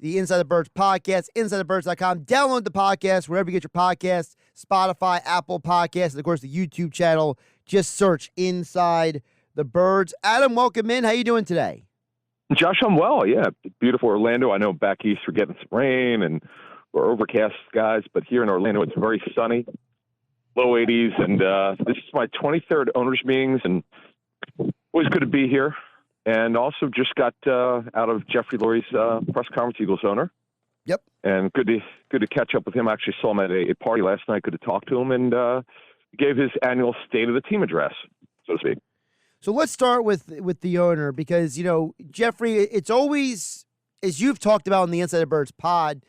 the Inside the Birds podcast, InsideTheBirds.com. Download the podcast wherever you get your podcasts, Spotify, Apple Podcasts, and, of course, the YouTube channel. Just search Inside the Birds. Adam, welcome in. How you doing today? Josh, I'm well. Yeah, beautiful Orlando. I know back east we're getting some rain and we're overcast skies, but here in Orlando it's very sunny, low 80s, and this is my 23rd owners meetings, and always good to be here. And also just got out of Jeffrey Lurie's press conference, Eagles owner. Yep. And good to catch up with him. I actually saw him at a party last night. Good to talk to him, and gave his annual State of the Team address, so to speak. So let's start with the owner because, Jeffrey, it's always, as you've talked about in the Inside the Birds pod,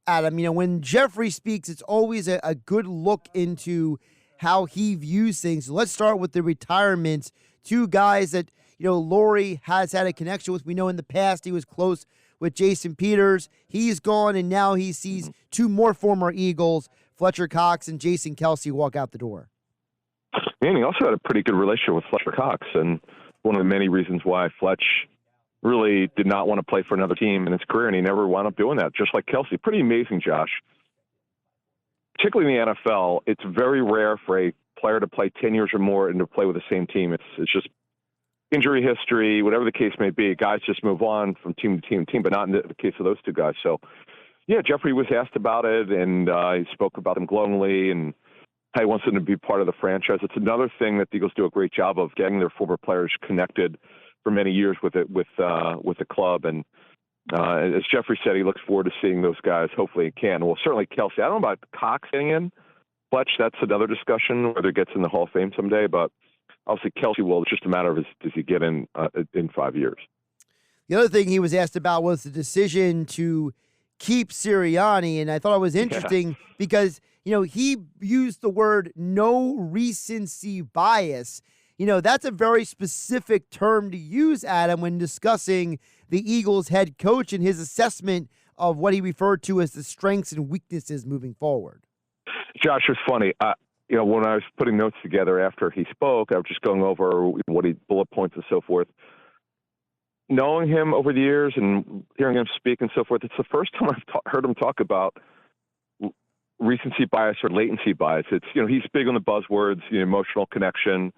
Adam, when Jeffrey speaks, it's always a good look into how he views things. So let's start with the retirement. Two guys that, Lurie has had a connection with. We know in the past he was close with Jason Peters. He's gone, and now he sees two more former Eagles, Fletcher Cox and Jason Kelce, walk out the door. And he also had a pretty good relationship with Fletcher Cox, and one of the many reasons why Fletch really did not want to play for another team in his career, and he never wound up doing that, just like Kelce. Pretty amazing, Josh. Particularly in the NFL, it's very rare for a player to play 10 years or more and to play with the same team. It's just injury history, whatever the case may be. Guys just move on from team to team, but not in the case of those two guys. So, yeah, Jeffrey was asked about it, and he spoke about them glowingly and how he wants them to be part of the franchise. It's another thing that the Eagles do a great job of, getting their former players connected for many years with the club. And as Jeffrey said, he looks forward to seeing those guys. Hopefully he can. Well, certainly Kelce. I don't know about Cox getting in. Fletch, that's another discussion, whether he gets in the Hall of Fame someday. But obviously Kelce will. It's just a matter of does he get in 5 years. The other thing he was asked about was the decision to keep Sirianni, and I thought it was interesting because, he used the word no recency bias. That's a very specific term to use, Adam, when discussing the Eagles head coach and his assessment of what he referred to as the strengths and weaknesses moving forward. Josh, it's funny. When I was putting notes together after he spoke, I was just going over what he bullet points and so forth. Knowing him over the years and hearing him speak and so forth, it's the first time I've heard him talk about recency bias or latency bias. It's, he's big on the buzzwords, emotional connection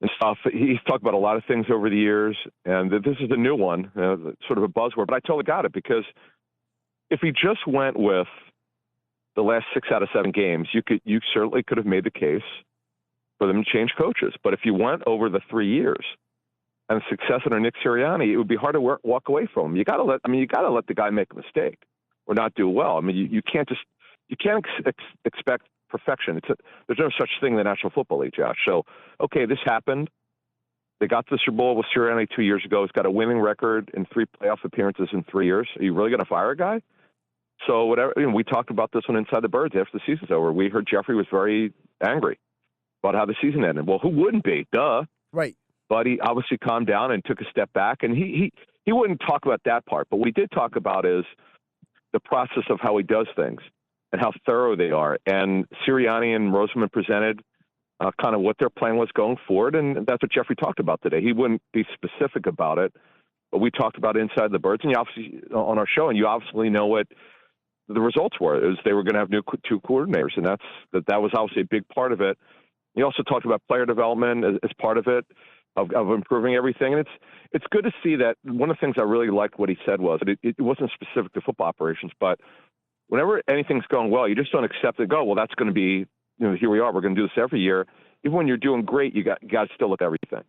and stuff. He's talked about a lot of things over the years, and this is a new one, sort of a buzzword, but I totally got it, because if he just went with the last 6 out of 7 games, you certainly could have made the case for them to change coaches. But if you went over the 3 years and the success under Nick Sirianni, it would be hard to walk away from him. You got to let the guy make a mistake or not do well. I mean, you can't expect perfection. There's no such thing in the National Football League, Josh. So, okay, this happened. They got to the Super Bowl with Sirianni 2 years ago. He's got a winning record in 3 playoff appearances in 3 years. Are you really going to fire a guy? So whatever. We talked about this one Inside the Birds after the season's over. We heard Jeffrey was very angry about how the season ended. Well, who wouldn't be? Duh. Right. But he obviously calmed down and took a step back, and he wouldn't talk about that part. But what he did talk about is the process of how he does things and how thorough they are. And Sirianni and Roseman presented kind of what their plan was going forward, and that's what Jeffrey talked about today. He wouldn't be specific about it, but we talked about Inside the Birds, and you obviously on our show, and you obviously know what the results were. It was they were going to have two coordinators, and that was obviously a big part of it. He also talked about player development as part of it, of improving everything. And it's good to see that. One of the things I really liked what he said was that it wasn't specific to football operations, but whenever anything's going well, you just don't accept it. Go, well, that's going to be, here we are. We're going to do this every year. Even when you're doing great, you got to still look at everything.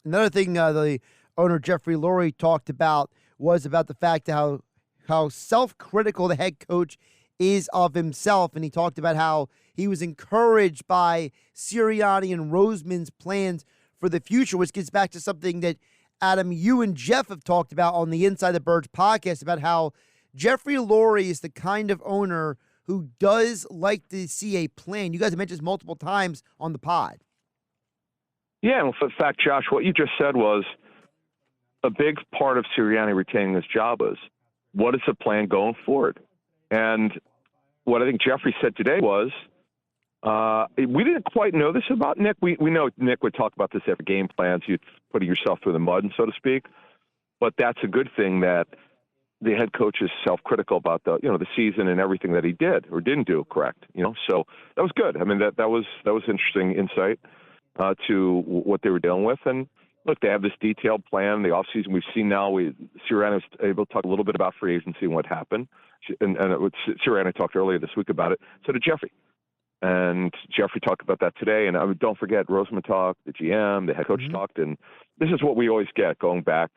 Another thing the owner Jeffrey Lurie talked about was about the fact how self-critical the head coach is of himself, and he talked about how he was encouraged by Sirianni and Roseman's plans for the future, which gets back to something that, Adam, you and Jeff have talked about on the Inside the Birds podcast about how Jeffrey Lurie is the kind of owner who does like to see a plan. You guys have mentioned this multiple times on the pod. Yeah, well, in fact, Josh, what you just said was a big part of Sirianni retaining this job is what is the plan going forward? And what I think Jeffrey said today was, we didn't quite know this about Nick. We know Nick would talk about this after game plans, you putting yourself through the mud, and so to speak. But that's a good thing that the head coach is self-critical about the season and everything that he did or didn't do correct. So that was good. I mean, that was interesting insight to what they were dealing with. And look, they have this detailed plan. The offseason we've seen now. Sirianni was able to talk a little bit about free agency and what happened. And Sirianni talked earlier this week about it. So did Jeffrey. And Jeffrey talked about that today. And don't forget, Roseman talked, the GM, the head coach talked. And this is what we always get going back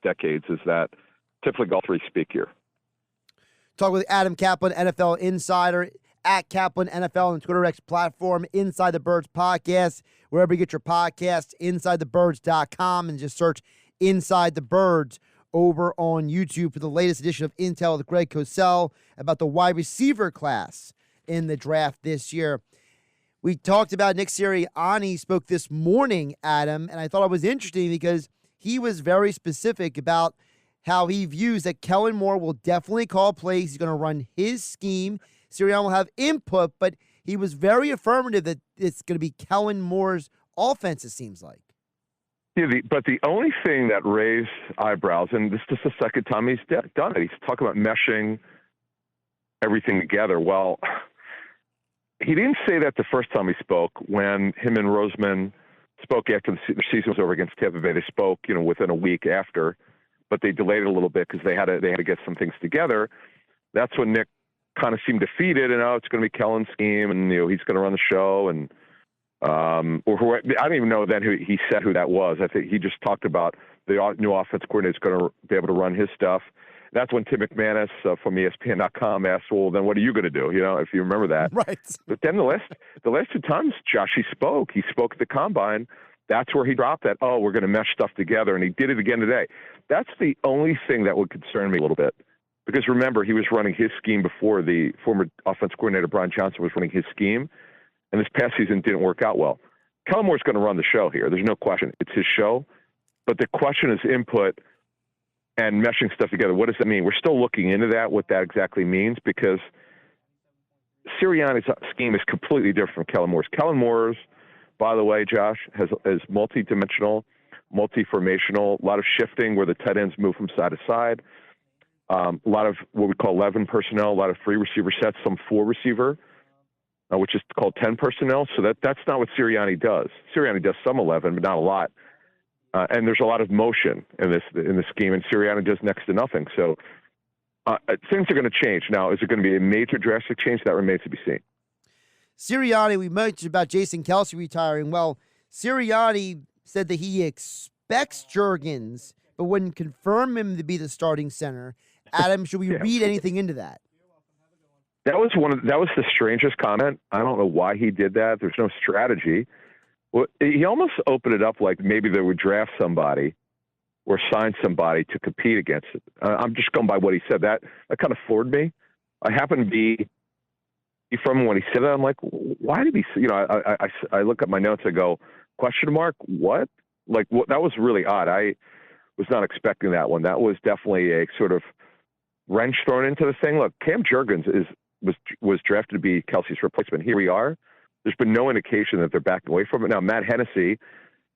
decades, is that typically all three speak here. Talk with Adam Caplan, NFL Insider, at Caplan NFL on Twitter X platform, Inside the Birds podcast, wherever you get your podcasts, InsideTheBirds.com, and just search Inside the Birds over on YouTube for the latest edition of Intel with Greg Cosell about the wide receiver class in the draft this year. We talked about Nick Sirianni spoke this morning, Adam, and I thought it was interesting because he was very specific about how he views that Kellen Moore will definitely call plays. He's going to run his scheme. Sirianni will have input, but he was very affirmative that it's going to be Kellen Moore's offense, it seems like. Yeah, but the only thing that raised eyebrows, and this is the second time he's done it, he's talking about meshing everything together. Well, he didn't say that the first time he spoke when him and Roseman spoke after the season was over against Tampa Bay. They spoke, within a week after, but they delayed it a little bit because they had to get some things together. That's when Nick kind of seemed defeated, and it's going to be Kellen's scheme, and he's going to run the show, and I don't even know then who he said who that was. I think he just talked about the new offense coordinator is going to be able to run his stuff. That's when Tim McManus from ESPN.com asked, "Well, then what are you going to do?" If you remember that. Right. But then the last two times, Josh, he spoke at the combine. That's where he dropped that. Oh, we're going to mesh stuff together, and he did it again today. That's the only thing that would concern me a little bit. Because remember, he was running his scheme before the former offense coordinator, Brian Johnson, was running his scheme. And this past season didn't work out well. Kellen Moore's going to run the show here. There's no question. It's his show. But the question is input and meshing stuff together. What does that mean? We're still looking into that, what that exactly means, because Sirianni's scheme is completely different from Kellen Moore's. Kellen Moore's, by the way, Josh, is multi-dimensional, multi-formational, a lot of shifting where the tight ends move from side to side. A lot of what we call 11 personnel, a lot of free receiver sets, some 4 receiver, which is called 10 personnel. So that's not what Sirianni does. Sirianni does some 11, but not a lot. And there's a lot of motion in this scheme, and Sirianni does next to nothing. So things are going to change. Now, is it going to be a major drastic change? That remains to be seen. Sirianni, we mentioned about Jason Kelce retiring. Well, Sirianni said that he expects Juergens, but wouldn't confirm him to be the starting center. Adam, should we read anything into that? That was the strangest comment. I don't know why he did that. There's no strategy. Well, he almost opened it up like maybe they would draft somebody or sign somebody to compete against it. I'm just going by what he said. That kind of floored me. I happen to be from when he said that. I'm like, why did he? I look at my notes. I go, question mark? What? Like, what? That was really odd. I was not expecting that one. That was definitely a sort of wrench thrown into the thing. Look, Cam Juergens was drafted to be Kelce's replacement. Here we are. There's been no indication that they're backing away from it. Now, Matt Hennessy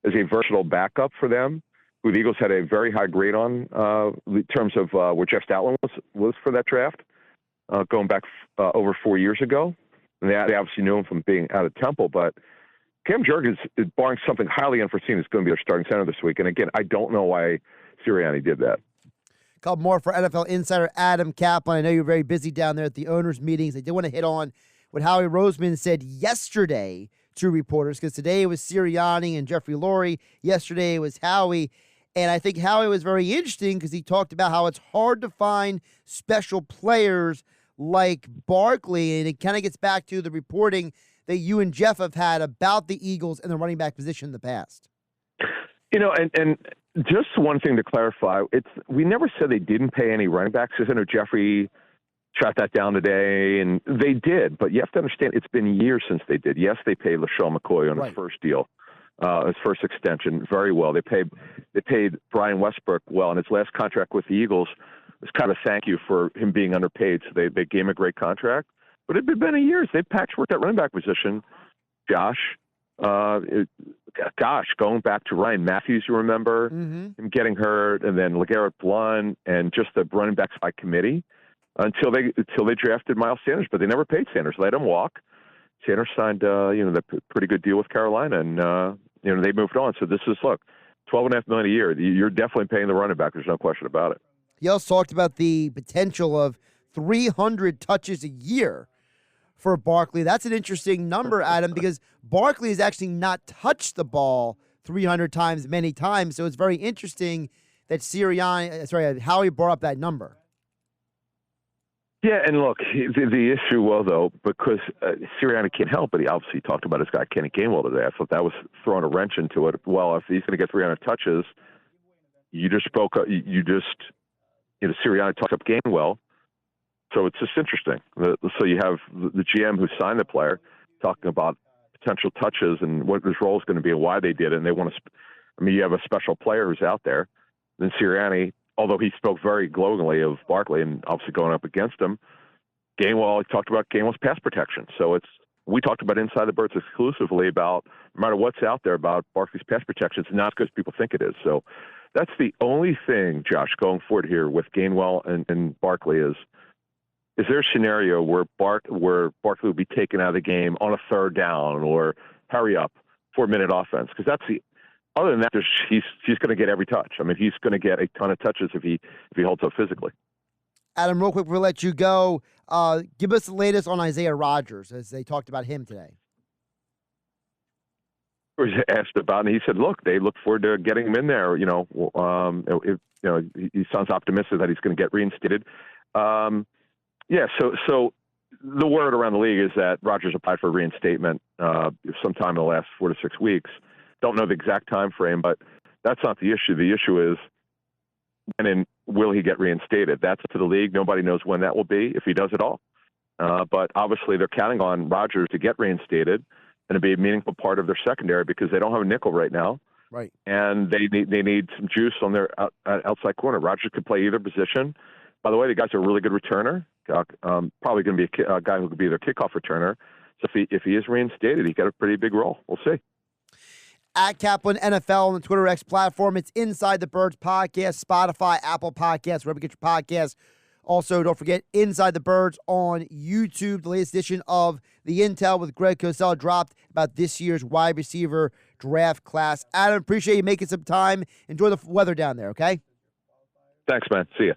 is a versatile backup for them, who the Eagles had a very high grade on in terms of where Jeff Stoutland was for that draft, going back over 4 years ago. And they obviously knew him from being out of Temple. But Cam Juergens, barring something highly unforeseen, is going to be their starting center this week. And again, I don't know why Sirianni did that. Couple more for NFL Insider Adam Caplan. I know you're very busy down there at the owners' meetings. I did want to hit on what Howie Roseman said yesterday to reporters, because today it was Sirianni and Jeffrey Lurie. Yesterday it was Howie. And I think Howie was very interesting because he talked about how it's hard to find special players like Barkley. And it kind of gets back to the reporting that you and Jeff have had about the Eagles and the running back position in the past. And just one thing to clarify, we never said they didn't pay any running backs. I know Jeffrey shot that down today, and they did. But you have to understand, it's been years since they did. Yes, they paid LaShawn McCoy on his first deal, his first extension, very well. They paid Brian Westbrook well, and his last contract with the Eagles was kind of thank you for him being underpaid. So they gave him a great contract. But it's been years. They've patchworked that running back position, Josh. Gosh, going back to Ryan Matthews, you remember him getting hurt, and then LeGarrette Blount, and just the running backs by committee until they drafted Miles Sanders, but they never paid Sanders. Let him walk. Sanders signed, the pretty good deal with Carolina, and they moved on. So this is $12.5 million a year. You're definitely paying the running back. There's no question about it. He also talked about the potential of 300 touches a year for Barkley. That's an interesting number, Adam, because Barkley has actually not touched the ball 300 times many times. So it's very interesting that Howie brought up that number. Yeah, and look, the issue, though, because Sirianni can't help, but he obviously talked about his guy Kenny Gainwell today. I thought that was throwing a wrench into it. Well, if he's going to get 300 touches, Sirianni talked up Gainwell. So it's just interesting. So you have the GM who signed the player talking about potential touches and what his role is going to be and why they did it. And they want to, you have a special player who's out there. Then Sirianni, although he spoke very glowingly of Barkley and obviously going up against him, Gainwell, he talked about Gainwell's pass protection. So we talked about Inside the Birds exclusively about no matter what's out there about Barkley's pass protection, it's not as good as people think it is. So that's the only thing, Josh, going forward here with Gainwell and Barkley is there a scenario where Barkley would be taken out of the game on a third down or hurry up 4-minute offense? Because other than that, he's going to get every touch. He's going to get a ton of touches if he holds up physically. Adam, real quick before we let you go, give us the latest on Isaiah Rodgers as they talked about him today. He was asked about, and he said, "Look, they look forward to getting him in there. He sounds optimistic that he's going to get reinstated." Yeah, so the word around the league is that Rodgers applied for reinstatement sometime in the last 4 to 6 weeks. Don't know the exact time frame, but that's not the issue. The issue is will he get reinstated? That's up to the league. Nobody knows when that will be, if he does at all. But obviously they're counting on Rodgers to get reinstated and to be a meaningful part of their secondary because they don't have a nickel right now. Right. And they need some juice on their outside corner. Rodgers could play either position. By the way, the guy's a really good returner. Probably going to be a guy who could be their kickoff returner. So if he is reinstated, he got a pretty big role. We'll see. At Caplan NFL on the Twitter X platform. It's Inside the Birds podcast, Spotify, Apple Podcasts, wherever you get your podcasts. Also, don't forget Inside the Birds on YouTube. The latest edition of the Intel with Greg Cosell dropped about this year's wide receiver draft class. Adam, appreciate you making some time. Enjoy the weather down there, okay? Thanks, man. See ya.